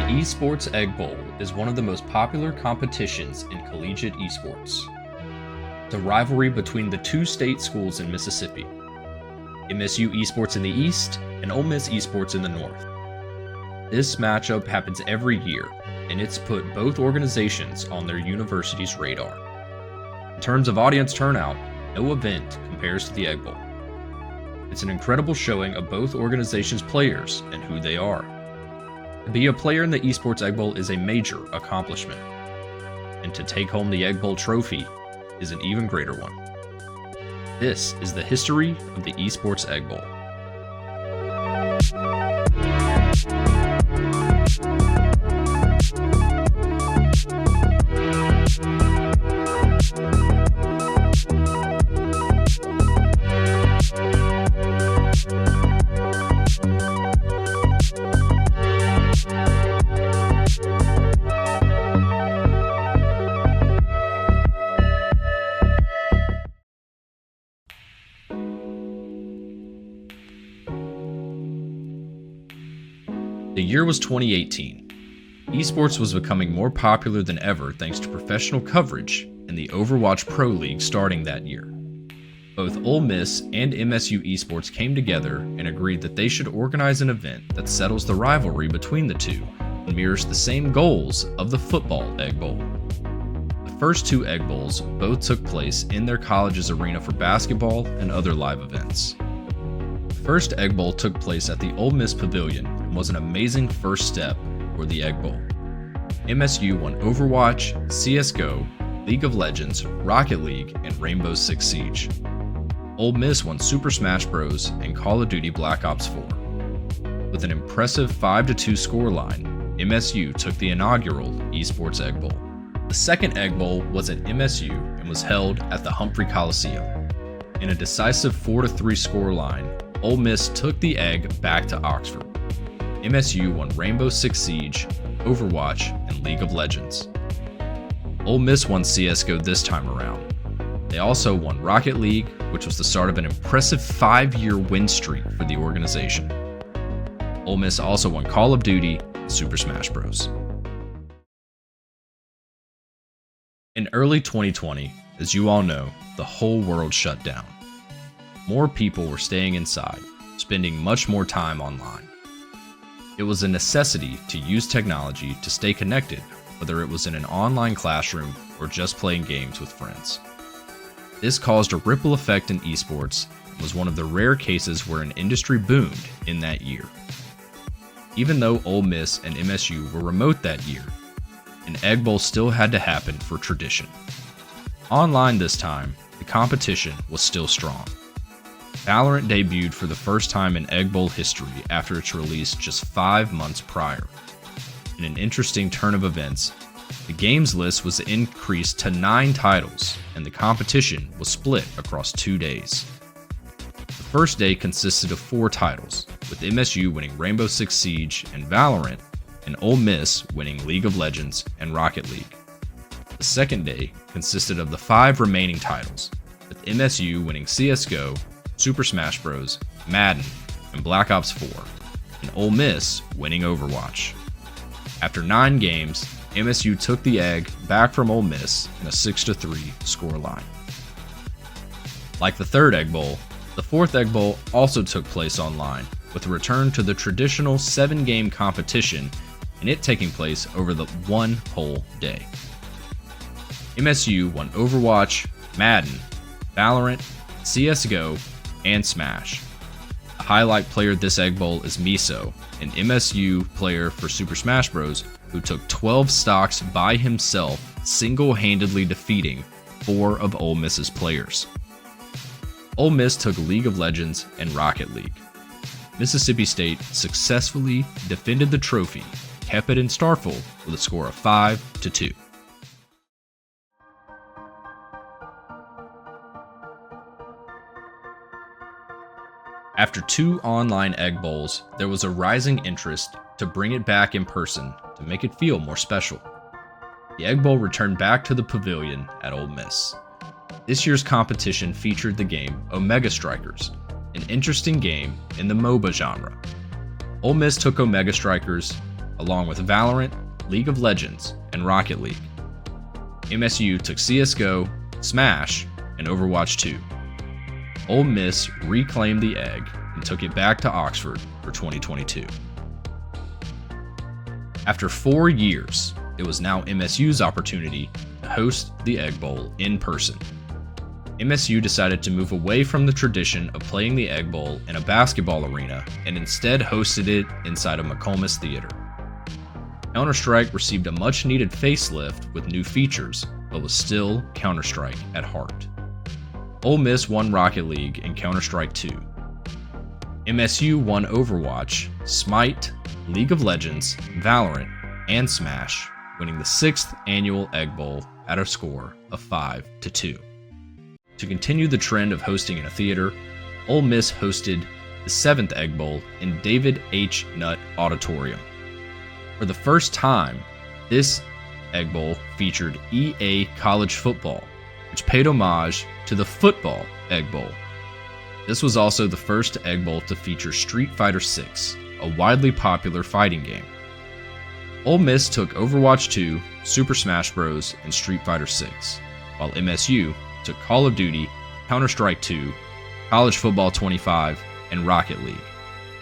Esports Egg Bowl is one of the most popular competitions in collegiate esports. The rivalry between the two state schools in Mississippi, MSU Esports in the east and Ole Miss Esports in the north. This matchup happens every year, and it's put both organizations on their university's radar. In terms of audience turnout, no event compares to the Egg Bowl. It's an incredible showing of both organizations' players and who they are. To be a player in the Esports Egg Bowl is a major accomplishment, and to take home the Egg Bowl trophy is an even greater one. This is the history of the Esports Egg Bowl. The year was 2018. Esports was becoming more popular than ever thanks to professional coverage and the Overwatch Pro League starting that year. Both Ole Miss and MSU Esports came together and agreed that they should organize an event that settles the rivalry between the two and mirrors the same goals of the football Egg Bowl. The first two Egg Bowls both took place in their college's arena for basketball and other live events. The first Egg Bowl took place at the Ole Miss Pavilion and was an amazing first step for the Egg Bowl. MSU won Overwatch, CSGO, League of Legends, Rocket League, and Rainbow Six Siege. Ole Miss won Super Smash Bros. And Call of Duty Black Ops 4. With an impressive 5-2 scoreline, MSU took the inaugural Esports Egg Bowl. The second Egg Bowl was at MSU and was held at the Humphrey Coliseum. In a decisive 4-3 scoreline, Ole Miss took the egg back to Oxford. MSU won Rainbow Six Siege, Overwatch, and League of Legends. Ole Miss won CSGO this time around. They also won Rocket League, which was the start of an impressive 5-year win streak for the organization. Ole Miss also won Call of Duty and Super Smash Bros. In early 2020, as you all know, the whole world shut down. More people were staying inside, spending much more time online. It was a necessity to use technology to stay connected, whether it was in an online classroom or just playing games with friends. This caused a ripple effect in esports and was one of the rare cases where an industry boomed in that year. Even though Ole Miss and MSU were remote that year, an Egg Bowl still had to happen for tradition. Online this time, the competition was still strong. Valorant debuted for the first time in Egg Bowl history after its release just 5 months prior. In an interesting turn of events, the games list was increased to 9 titles, and the competition was split across 2 days. The first day consisted of 4 titles, with MSU winning Rainbow Six Siege and Valorant, and Ole Miss winning League of Legends and Rocket League. The second day consisted of the 5 remaining titles, with MSU winning CSGO, Super Smash Bros., Madden, and Black Ops 4, and Ole Miss winning Overwatch. After 9 games, MSU took the egg back from Ole Miss in a 6-3 scoreline. Like the third Egg Bowl, the fourth Egg Bowl also took place online, with a return to the traditional 7-game competition, and it taking place over the one whole day. MSU won Overwatch, Madden, Valorant, CSGO, and Smash. The highlight player this Egg Bowl is Miso, an MSU player for Super Smash Bros. Who took 12 stocks by himself, single-handedly defeating 4 of Ole Miss's players. Ole Miss took League of Legends and Rocket League. Mississippi State successfully defended the trophy, kept it in Starkville with a score of 5-2. After 2 online Egg Bowls, there was a rising interest to bring it back in person to make it feel more special. The Egg Bowl returned back to the pavilion at Ole Miss. This year's competition featured the game Omega Strikers, an interesting game in the MOBA genre. Ole Miss took Omega Strikers, along with Valorant, League of Legends, and Rocket League. MSU took CSGO, Smash, and Overwatch 2. Ole Miss reclaimed the Egg and took it back to Oxford for 2022. After 4 years, it was now MSU's opportunity to host the Egg Bowl in person. MSU decided to move away from the tradition of playing the Egg Bowl in a basketball arena and instead hosted it inside of McComas Theater. Counter-Strike received a much-needed facelift with new features, but was still Counter-Strike at heart. Ole Miss won Rocket League and Counter-Strike 2. MSU won Overwatch, Smite, League of Legends, Valorant, and Smash, winning the 6th annual Egg Bowl at a score of 5-2. To continue the trend of hosting in a theater, Ole Miss hosted the 7th Egg Bowl in David H. Nutt Auditorium. For the first time, this Egg Bowl featured EA College Football, which paid homage to the football Egg Bowl. This was also the first Egg Bowl to feature Street Fighter VI, a widely popular fighting game. Ole Miss took Overwatch 2, Super Smash Bros., and Street Fighter VI, while MSU took Call of Duty, Counter-Strike 2, College Football 25, and Rocket League,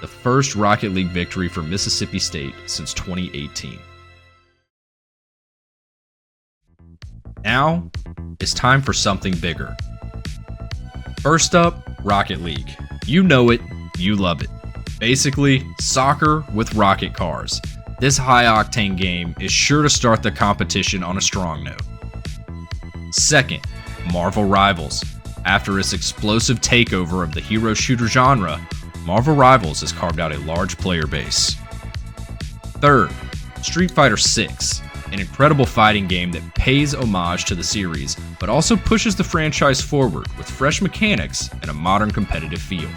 the first Rocket League victory for Mississippi State since 2018. Now, it's time for something bigger. First up, Rocket League. You know it, you love it. Basically, soccer with rocket cars. This high-octane game is sure to start the competition on a strong note. Second, Marvel Rivals. After its explosive takeover of the hero shooter genre, Marvel Rivals has carved out a large player base. Third, Street Fighter VI, an incredible fighting game that pays homage to the series, but also pushes the franchise forward with fresh mechanics and a modern competitive feel.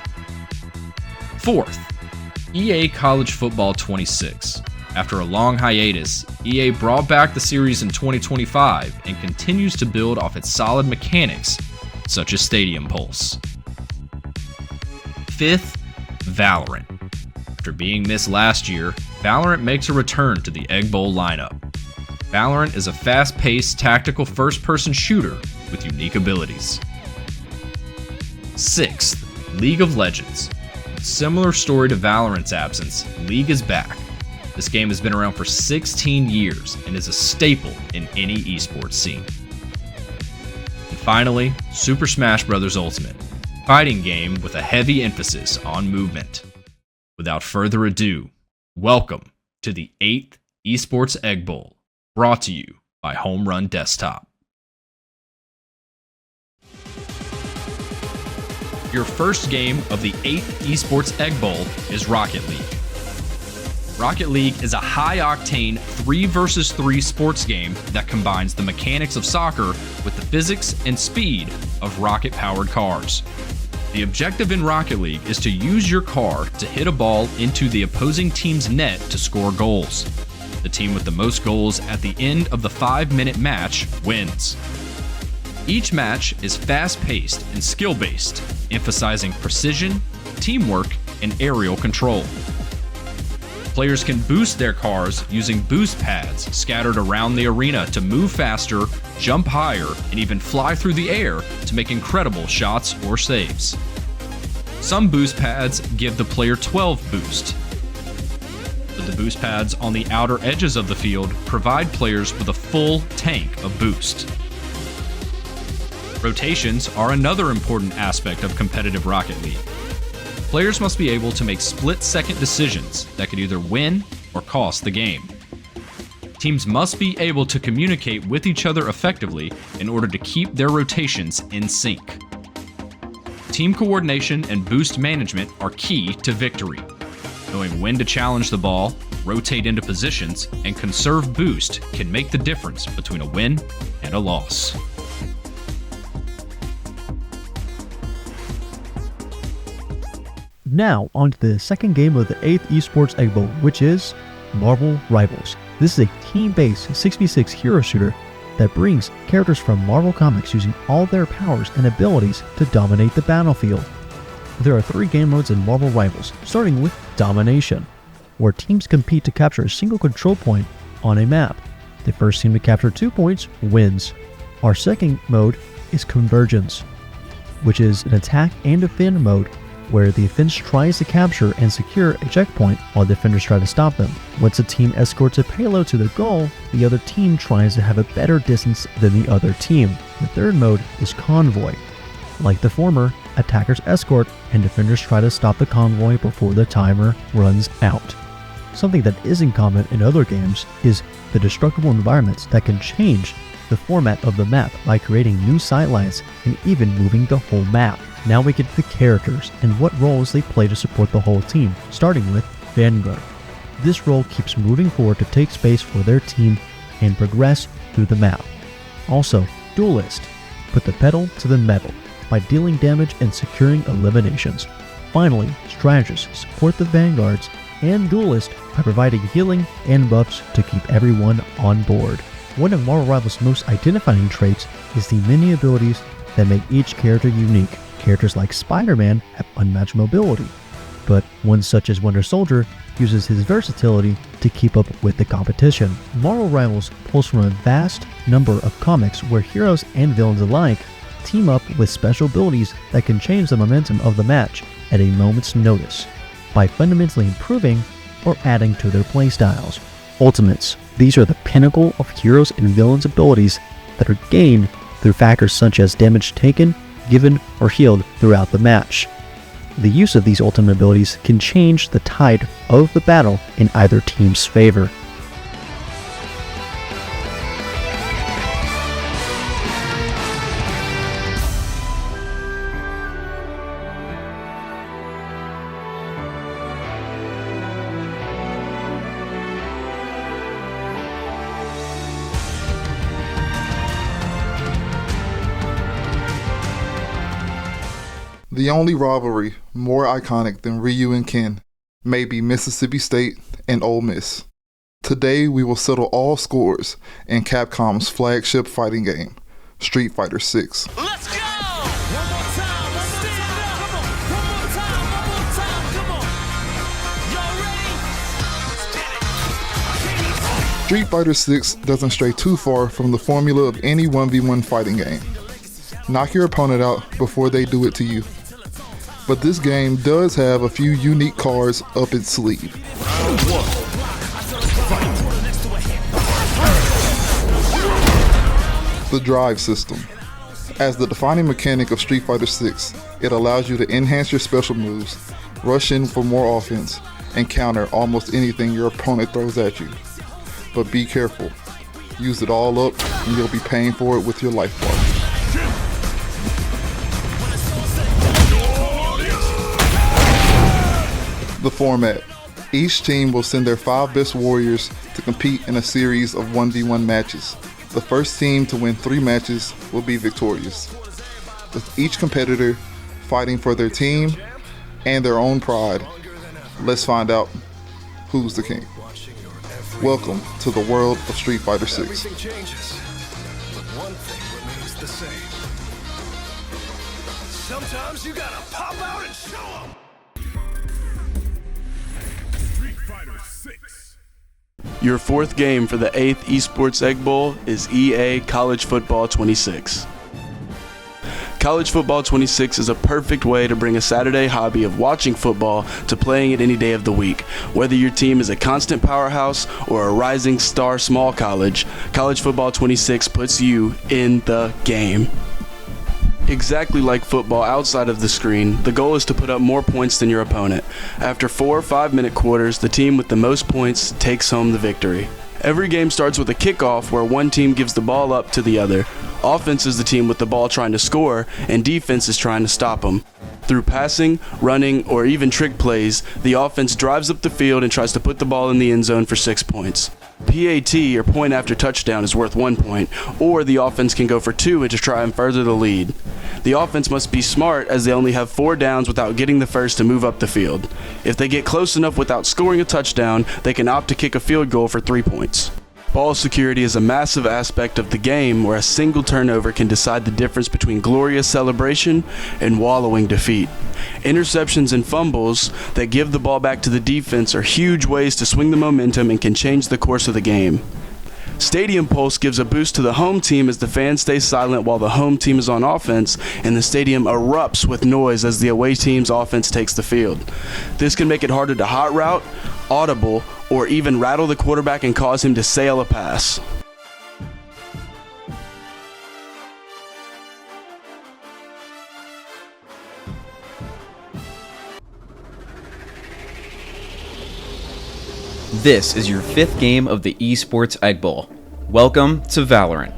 Fourth, EA College Football 26. After a long hiatus, EA brought back the series in 2025 and continues to build off its solid mechanics, such as Stadium Pulse. Fifth, Valorant. After being missed last year, Valorant makes a return to the Egg Bowl lineup. Valorant is a fast-paced, tactical first-person shooter with unique abilities. Sixth, League of Legends. With similar story to Valorant's absence, League is back. This game has been around for 16 years and is a staple in any esports scene. And finally, Super Smash Bros. Ultimate, a fighting game with a heavy emphasis on movement. Without further ado, welcome to the 8th Esports Egg Bowl, brought to you by Home Run Desktop. Your first game of the 8th Esports Egg Bowl is Rocket League. Rocket League is a high-octane 3 vs 3 sports game that combines the mechanics of soccer with the physics and speed of rocket-powered cars. The objective in Rocket League is to use your car to hit a ball into the opposing team's net to score goals. The team with the most goals at the end of the 5-minute match wins. Each match is fast-paced and skill-based, emphasizing precision, teamwork, and aerial control. Players can boost their cars using boost pads scattered around the arena to move faster, jump higher, and even fly through the air to make incredible shots or saves. Some boost pads give the player 12 boost. But the boost pads on the outer edges of the field provide players with a full tank of boost. Rotations are another important aspect of competitive Rocket League. Players must be able to make split-second decisions that could either win or cost the game. Teams must be able to communicate with each other effectively in order to keep their rotations in sync. Team coordination and boost management are key to victory. Knowing when to challenge the ball, rotate into positions, and conserve boost can make the difference between a win and a loss. Now, on to the second game of the 8th Esports Egg Bowl, which is Marvel Rivals. This is a team-based 6v6 hero shooter that brings characters from Marvel Comics using all their powers and abilities to dominate the battlefield. There are 3 game modes in Marvel Rivals, starting with Domination. where teams compete to capture a single control point on a map. The first team to capture 2 points wins. Our second mode is Convergence, which is an attack and defend mode where the offense tries to capture and secure a checkpoint while defenders try to stop them. Once a team escorts a payload to the goal, the other team tries to have a better distance than the other team. The third mode is Convoy. Like the former, attackers escort and defenders try to stop the convoy before the timer runs out. Something that isn't common in other games is the destructible environments that can change the format of the map by creating new sightlines and even moving the whole map. Now we get to the characters and what roles they play to support the whole team, starting with Vanguard. This role keeps moving forward to take space for their team and progress through the map. Also, Duelist. Put the pedal to the metal by dealing damage and securing eliminations. Finally, Strategists support the Vanguards and Duelist by providing healing and buffs to keep everyone on board. One of Marvel Rivals' most identifying traits is the many abilities that make each character unique. Characters like Spider-Man have unmatched mobility, but one such as Winter Soldier uses his versatility to keep up with the competition. Marvel Rivals pulls from a vast number of comics where heroes and villains alike team up with special abilities that can change the momentum of the match at a moment's notice by fundamentally improving or adding to their playstyles. Ultimates. These are the pinnacle of heroes and villains' abilities that are gained through factors such as damage taken, given, or healed throughout the match. The use of these ultimate abilities can change the tide of the battle in either team's favor. The only rivalry more iconic than Ryu and Ken may be Mississippi State and Ole Miss. Today we will settle all scores in Capcom's flagship fighting game, Street Fighter 6. Let's go! One more time, stand up! Come on! One more time, come on! Y'all ready? Street Fighter 6 doesn't stray too far from the formula of any 1v1 fighting game. Knock your opponent out before they do it to you. But this game does have a few unique cards up its sleeve. The drive system. As the defining mechanic of Street Fighter 6, it allows you to enhance your special moves, rush in for more offense, and counter almost anything your opponent throws at you. But be careful. Use it all up and you'll be paying for it with your life bar. The format. Each team will send their 5 best warriors to compete in a series of 1v1 matches. The first team to win 3 matches will be victorious, with each competitor fighting for their team and their own pride. Let's find out who's the king. Welcome to the world of Street Fighter 6. Everything changes, but one thing remains the same. Sometimes you gotta pop out and show 'em. Your 4th game for the 8th Esports Egg Bowl is EA College Football 26. College Football 26 is a perfect way to bring a Saturday hobby of watching football to playing it any day of the week. Whether your team is a constant powerhouse or a rising star small college, College Football 26 puts you in the game. Exactly like football outside of the screen, the goal is to put up more points than your opponent. After 4 or 5-minute quarters, the team with the most points takes home the victory. Every game starts with a kickoff where one team gives the ball up to the other. Offense is the team with the ball trying to score, and defense is trying to stop them. Through passing, running, or even trick plays, the offense drives up the field and tries to put the ball in the end zone for 6 points. PAT, or point after touchdown, is worth 1 point, or the offense can go for 2 to try and further the lead. The offense must be smart as they only have 4 downs without getting the first to move up the field. If they get close enough without scoring a touchdown, they can opt to kick a field goal for 3 points. Ball security is a massive aspect of the game where a single turnover can decide the difference between glorious celebration and wallowing defeat. Interceptions and fumbles that give the ball back to the defense are huge ways to swing the momentum and can change the course of the game. Stadium pulse gives a boost to the home team as the fans stay silent while the home team is on offense, and the stadium erupts with noise as the away team's offense takes the field. This can make it harder to hot route, audible, or even rattle the quarterback and cause him to sail a pass. This is your 5th game of the Esports Egg Bowl. Welcome to Valorant.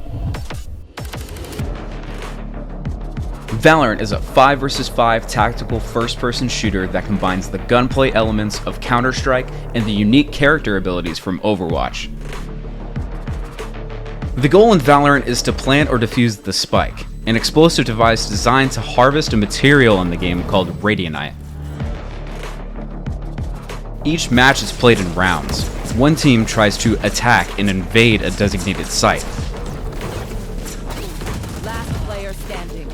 Valorant is a 5 vs 5 tactical first-person shooter that combines the gunplay elements of Counter-Strike and the unique character abilities from Overwatch. The goal in Valorant is to plant or defuse the Spike, an explosive device designed to harvest a material in the game called Radianite. Each match is played in rounds. One team tries to attack and invade a designated site, Last player standing.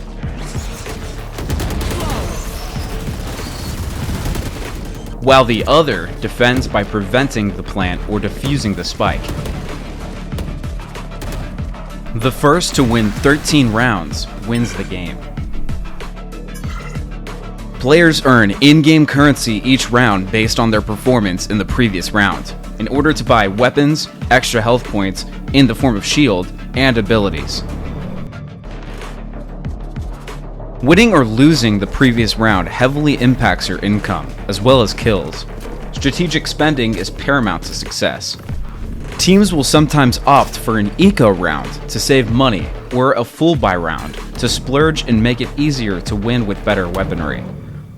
while the other defends by preventing the plant or defusing the spike. The first to win 13 rounds wins the game. Players earn in-game currency each round based on their performance in the previous round, in order to buy weapons, extra health points in the form of shield, and abilities. Winning or losing the previous round heavily impacts your income, as well as kills. Strategic spending is paramount to success. Teams will sometimes opt for an eco round to save money, or a full buy round to splurge and make it easier to win with better weaponry.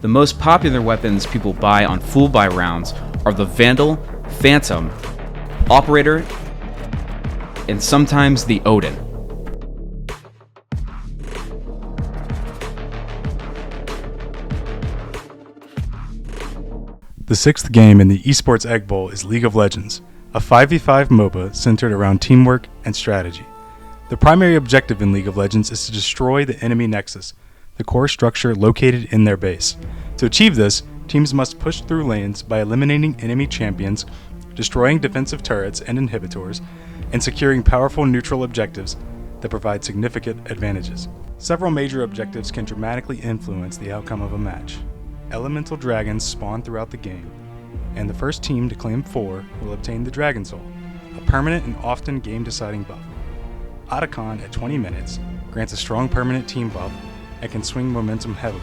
The most popular weapons people buy on full buy rounds are the Vandal, Phantom, Operator, and sometimes the Odin. The 6th game in the Esports Egg Bowl is League of Legends, a 5v5 MOBA centered around teamwork and strategy. The primary objective in League of Legends is to destroy the enemy nexus, the core structure located in their base. To achieve this, teams must push through lanes by eliminating enemy champions, destroying defensive turrets and inhibitors, and securing powerful neutral objectives that provide significant advantages. Several major objectives can dramatically influence the outcome of a match. Elemental dragons spawn throughout the game, and the first team to claim 4 will obtain the Dragon Soul, a permanent and often game-deciding buff. Otacon at 20 minutes grants a strong permanent team buff and can swing momentum heavily.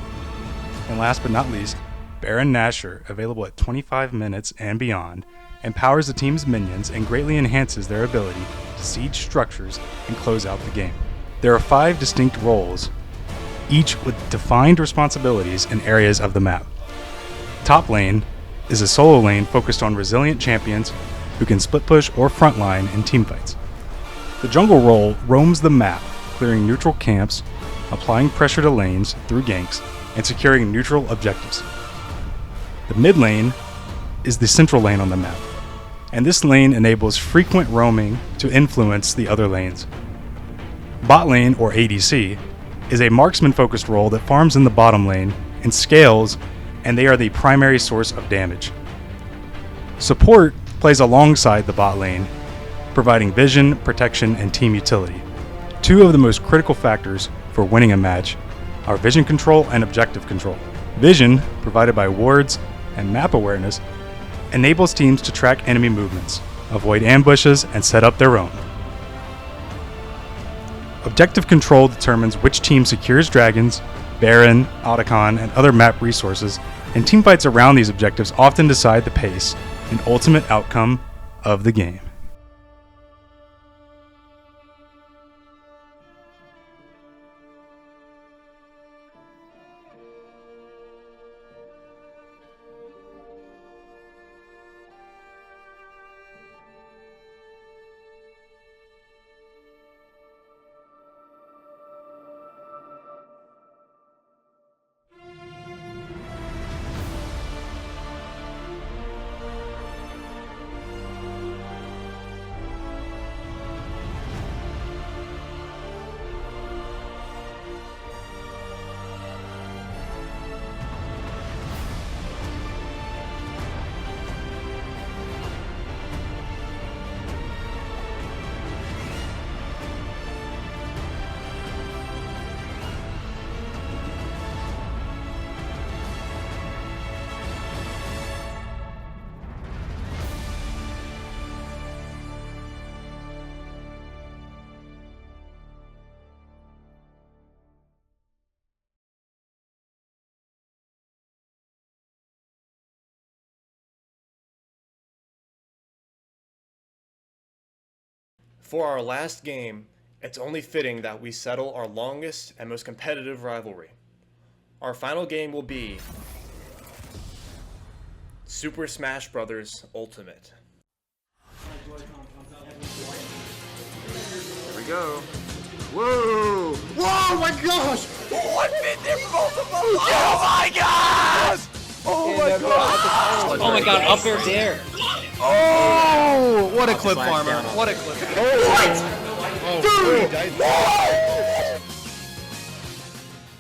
And last but not least, Baron Nashor, available at 25 minutes and beyond, empowers the team's minions and greatly enhances their ability to siege structures and close out the game. There are 5 distinct roles, each with defined responsibilities in areas of the map. Top lane is a solo lane focused on resilient champions who can split push or frontline in teamfights. The jungle role roams the map, clearing neutral camps, applying pressure to lanes through ganks, and securing neutral objectives. The mid lane is the central lane on the map, and this lane enables frequent roaming to influence the other lanes. Bot lane, or ADC, is a marksman-focused role that farms in the bottom lane and scales, and they are the primary source of damage. Support plays alongside the bot lane, providing vision, protection, and team utility. 2 of the most critical factors for winning a match are vision control and objective control. Vision, provided by wards and map awareness, enables teams to track enemy movements, avoid ambushes, and set up their own. Objective control determines which team secures dragons, Baron, Otacon, and other map resources, and teamfights around these objectives often decide the pace and ultimate outcome of the game. For our last game, it's only fitting that we settle our longest and most competitive rivalry. Our final game will be Super Smash Bros. Ultimate. Here we go. Whoa! Whoa, my gosh! One bit there for both of them! Oh my gosh! Oh my god! Oh my god, up air dare! Oh! What a clip farmer. What a clip. Dude!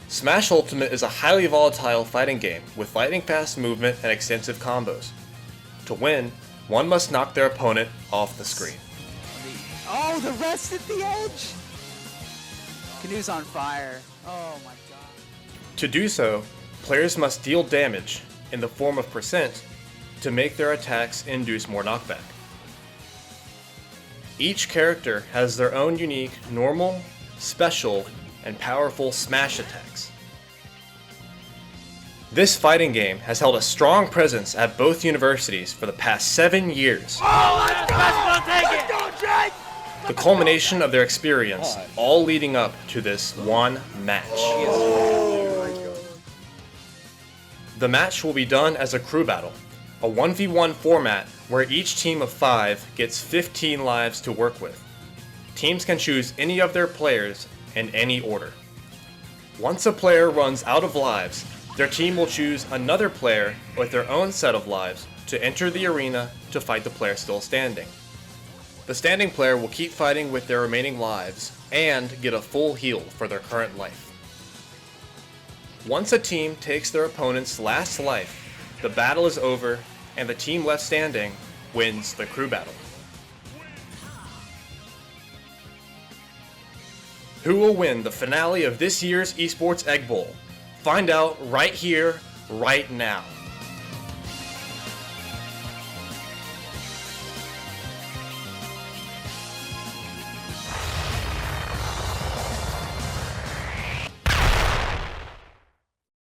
Smash Ultimate is a highly volatile fighting game with lightning-fast movement and extensive combos. To win, one must knock their opponent off the screen. Oh, the rest at the edge! Canoe's on fire. Oh my god. To do so, players must deal damage in the form of percent to make their attacks induce more knockback. Each character has their own unique normal, special, and powerful smash attacks. This fighting game has held a strong presence at both universities for the past 7 years. Oh, let's go, Jake! The culmination of their experience, all leading up to this one match. The match will be done as a crew battle, a 1v1 format where each team of 5 gets 15 lives to work with. Teams can choose any of their players in any order. Once a player runs out of lives, their team will choose another player with their own set of lives to enter the arena to fight the player still standing. The standing player will keep fighting with their remaining lives and get a full heal for their current life. Once a team takes their opponent's last life, the battle is over and the team left standing wins the crew battle. Who will win the finale of this year's Esports Egg Bowl? Find out right here, right now.